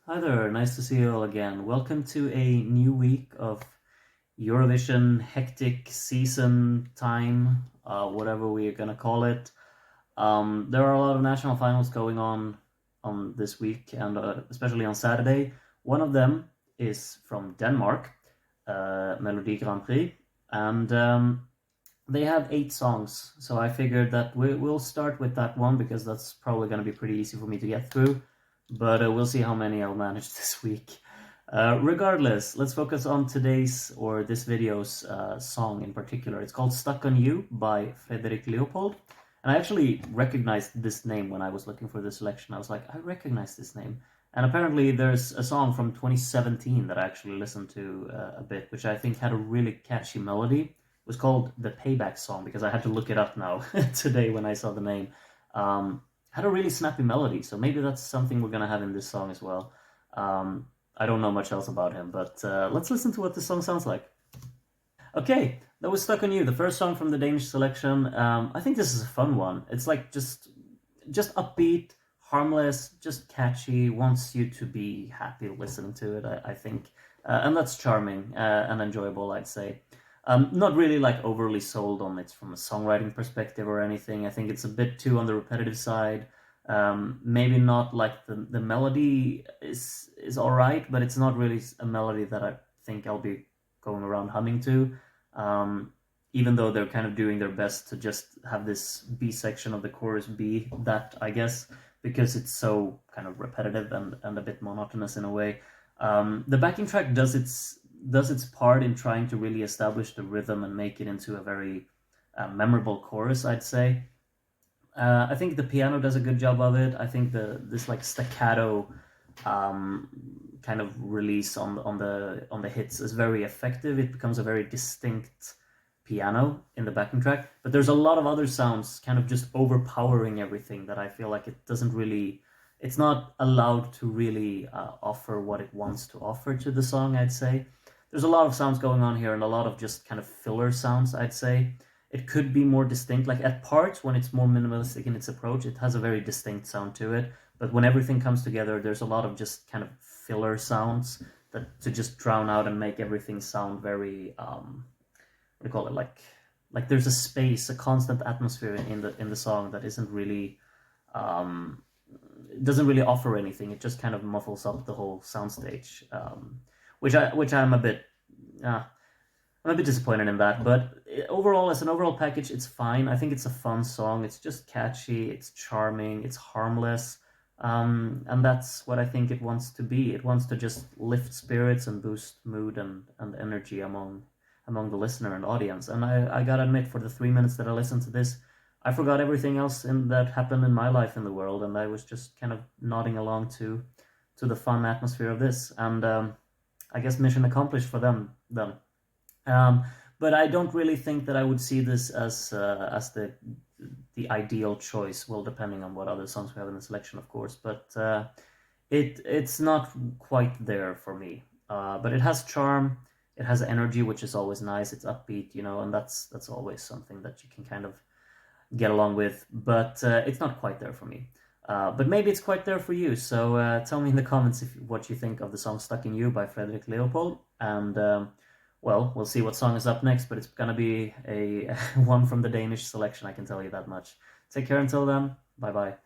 Hi there, nice to see you all again. Welcome to a new week of Eurovision hectic season time, whatever we are gonna call it. There are a lot of national finals going on this week, and especially on Saturday. One of them is from Denmark, Melodi Grand Prix, and they have 8 songs. So I figured that we'll start with that one because that's probably gonna be pretty easy for me to get through. But we'll see how many I'll manage this week. Regardless, let's focus on today's or this video's song in particular. It's called Stuck on You by Frederik Leopold. And I actually recognized this name when I was looking for this selection. I was like, I recognize this name. And apparently there's a song from 2017 that I actually listened to a bit, which I think had a really catchy melody. It was called the Payback Song because I had to look it up now today when I saw the name. Had a really snappy melody, so maybe that's something we're gonna have in this song as well. I don't know much else about him, but let's listen to what this song sounds like. Okay, that was Stuck on You, the first song from the Danish selection. I think this is a fun one. It's like just upbeat, harmless, just catchy, wants you to be happy listening to it, I think. And that's charming and enjoyable, I'd say. Not really like overly sold on it from a songwriting perspective or anything. I think it's a bit too on the repetitive side. Maybe not like the melody is all right, but it's not really a melody that I think I'll be going around humming to. Um, Even though they're kind of doing their best to just have this B section of the chorus be that, I guess, because it's so kind of repetitive and a bit monotonous in a way. The backing track does its part in trying to really establish the rhythm and make it into a very memorable chorus, I'd say. I think the piano does a good job of it. I think this like staccato um, kind of release on the hits is very effective. It becomes a very distinct piano in the backing track, but there's a lot of other sounds kind of just overpowering everything that I feel like it doesn't really. It's not allowed to really offer what it wants to offer to the song, I'd say. There's a lot of sounds going on here and a lot of just kind of filler sounds, I'd say. It could be more distinct. Like at parts, when it's more minimalistic in its approach, it has a very distinct sound to it. But when everything comes together, there's a lot of just kind of filler sounds that to just drown out and make everything sound very what do you call it? Like there's a space, a constant atmosphere in the song that isn't really um, doesn't really offer anything. It just kind of muffles up the whole soundstage, which I'm a bit. Uh, I'm a bit disappointed in that, but overall, as an overall package, it's fine. I think it's a fun song. It's just catchy, it's charming, it's harmless, and that's what I think it wants to be. It wants to just lift spirits and boost mood and energy among the listener and audience. And I gotta admit, for the 3 minutes that I listened to this, I forgot everything else that happened in my life in the world, and I was just kind of nodding along to the fun atmosphere of this. And I guess mission accomplished for them. Then. Um, but I don't really think that I would see this as the ideal choice. Well, depending on what other songs we have in the selection, of course. But it's not quite there for me. But it has charm. It has energy, which is always nice. It's upbeat, and that's always something that you can kind of get along with. But it's not quite there for me. But maybe it's quite there for you. So tell me in the comments what you think of the song "Stuck in You" by Frederik Leopold, and well, we'll see what song is up next, but it's gonna be a one from the Danish selection, I can tell you that much. Take care until then. Bye bye.